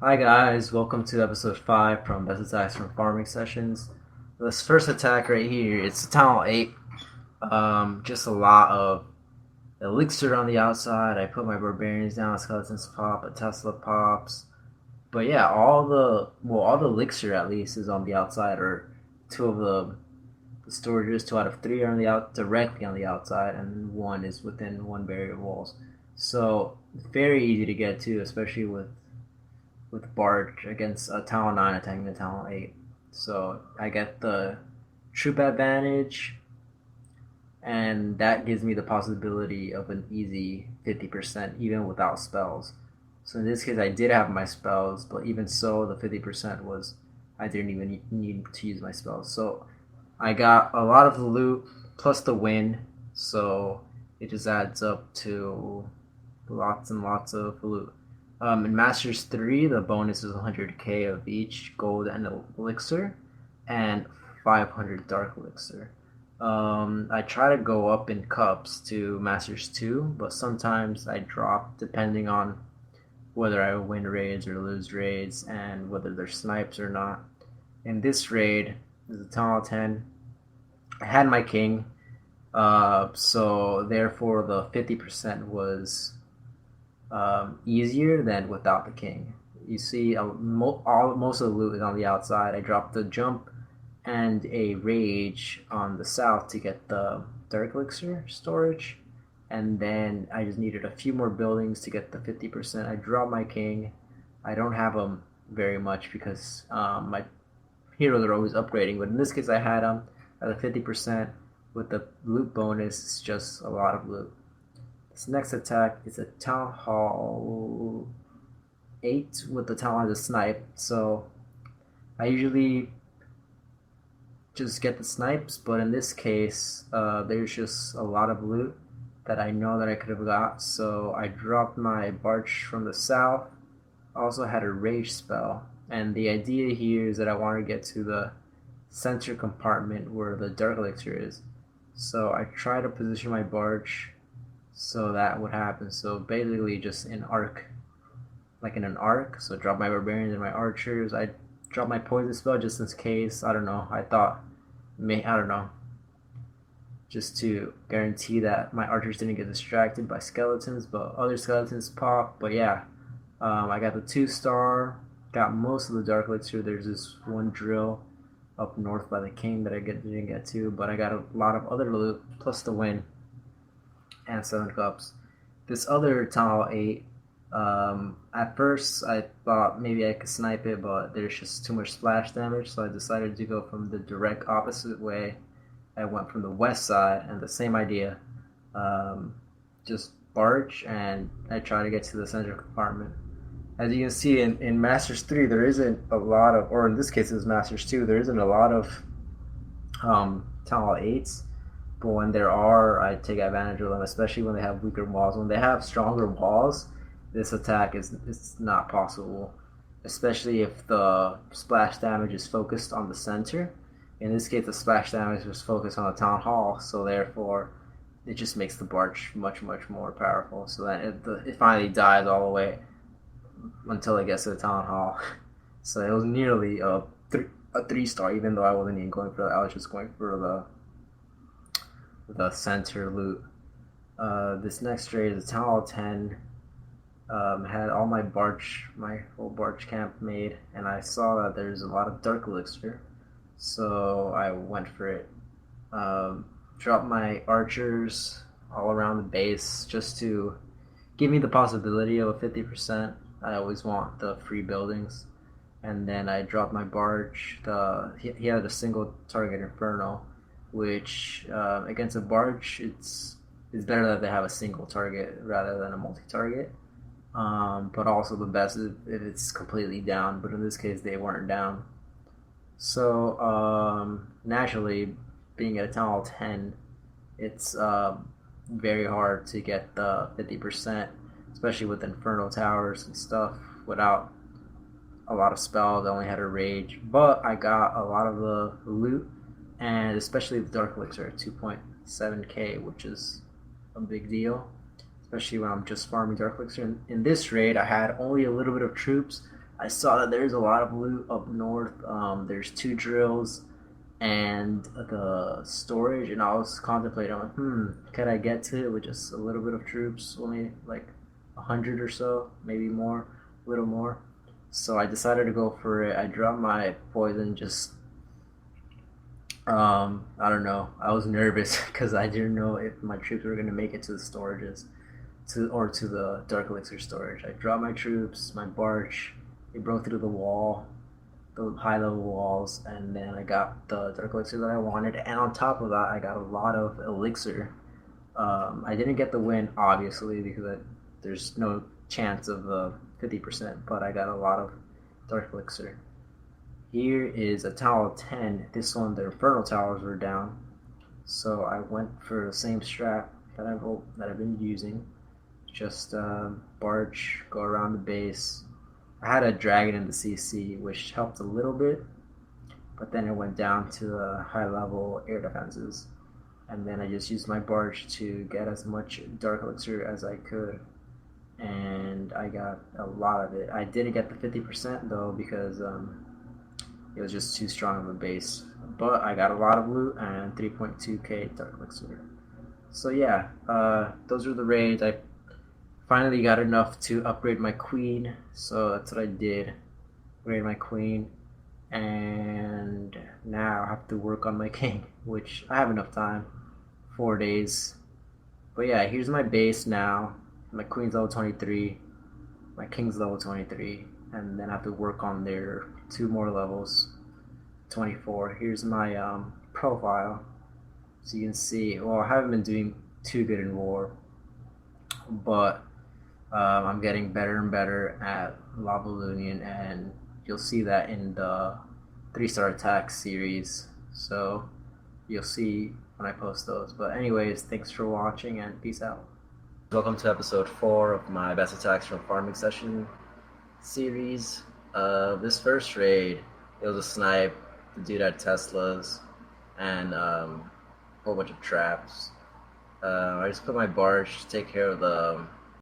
Hi guys, welcome to episode 5 from Best Attacks from Farming Sessions. This first attack right here, it's a Talent 8. Just a lot of elixir on the outside. I put my barbarians down, skeletons pop, a Tesla pops. But yeah, all the elixir at least is on the outside, or two of the storages, 2 out of 3 are on the directly on the outside, and one is within one barrier walls. So very easy to get to, especially with Barge against a Talon 9 attacking the Talon 8. So I get the troop advantage, and that gives me the possibility of an easy 50% even without spells. So in this case, I did have my spells, but even so, the 50% was I didn't even need to use my spells. So I got a lot of loot plus the win, so it just adds up to lots and lots of loot. In Masters 3, the bonus is 100k of each gold and elixir, and 500 dark elixir. I try to go up in cups to Masters 2, but sometimes I drop depending on whether I win raids or lose raids and whether they're snipes or not. In this raid, there's a Tunnel 10. I had my king, so therefore the 50% was easier than without the king. You see, most of the loot is on the outside. I dropped the jump and a rage on the south to get the dark elixir storage, and then I just needed a few more buildings to get the 50%. I dropped my king. I don't have them very much because my heroes are always upgrading, but in this case I had them at the 50% with the loot bonus. It's just a lot of loot. This next attack is a Town Hall 8 with the Town Hall as a snipe. So I usually just get the snipes, but in this case, there's just a lot of loot that I know that I could have got. So I dropped my Barch from the south. I also had a rage spell, and the idea here is that I want to get to the center compartment where the dark elixir is. So I try to position my Barch so that would happen. So basically just an arc, like in an arc. So drop my barbarians and my archers. I drop my poison spell just in case. I don't know. I don't know, just to guarantee that my archers didn't get distracted by skeletons, but other skeletons pop. But yeah, I got the 2-star. Got most of the dark elixir. There's this one drill up north by the king that I didn't get to, but I got a lot of other loot plus the win and 7 cups. This other Town Hall 8, at first I thought maybe I could snipe it, but there's just too much splash damage, so I decided to go from the direct opposite way. I went from the west side, and the same idea. Just barge, and I try to get to the central compartment. As you can see in Masters 3, there isn't a lot of, or in this case it's Masters 2, there isn't a lot of Town Hall 8s. But when there are, I take advantage of them, especially when they have weaker walls. When they have stronger walls, this attack is not possible, especially if the splash damage is focused on the center. In this case, the splash damage was focused on the Town Hall, so therefore it just makes the Barch much, much more powerful. So then it finally dies all the way until it gets to the Town Hall. So it was nearly a 3-star, even though I wasn't even going for that. I was just going for the center loot. This next raid is a Town Hall 10. Had all my whole barge camp made, and I saw that there's a lot of dark elixir, so I went for it. Dropped my archers all around the base just to give me the possibility of a 50%. I always want the free buildings. And then I dropped my barge. He had a single target inferno, which against a barge, it's better that they have a single target rather than a multi-target. But also the best is if it's completely down. But in this case, they weren't down. So naturally, being at a Town Hall 10, it's very hard to get the 50%, especially with Inferno Towers and stuff, without a lot of spells. I only had a rage, but I got a lot of the loot, and especially the Dark Elixir at 2.7k, which is a big deal, especially when I'm just farming Dark Elixir. In this raid, I had only a little bit of troops, I saw that there's a lot of loot up north. There's two drills and the storage, and I was contemplating, like, could I get to it with just a little bit of troops, only like 100 or so, maybe more, a little more. So I decided to go for it. I dropped my poison just I don't know. I was nervous because I didn't know if my troops were gonna make it to the storages, to the dark elixir storage. I dropped my troops, my barge. They broke through the wall, the high level walls, and then I got the dark elixir that I wanted. And on top of that, I got a lot of elixir. I didn't get the win, obviously, because there's no chance of 50%, but I got a lot of dark elixir. Here is a tower of 10. This one, the Infernal Towers were down. So I went for the same strat that I've been using. Just barge, go around the base. I had a dragon in the CC, which helped a little bit, but then it went down to high level air defenses. And then I just used my barge to get as much dark elixir as I could. And I got a lot of it. I didn't get the 50% though because it was just too strong of a base. But I got a lot of loot and 3.2k dark elixir. So yeah, those are the raids. I finally got enough to upgrade my queen, so that's what I did. Upgrade my queen, and now I have to work on my king, which I have enough time, 4 days. But yeah, here's my base now. My queen's level 23, my king's level 23, and then I have to work on their two more levels, 24. Here's my profile, so you can see. Well, I haven't been doing too good in war, but I'm getting better and better at Lava Lunion, and you'll see that in the 3-star attack series. So you'll see when I post those. But anyways, thanks for watching and peace out. Welcome to episode 4 of my best attacks from farming session series. This first raid, it was a snipe. The dude had Teslas and a whole bunch of traps. I just put my barge to take care of the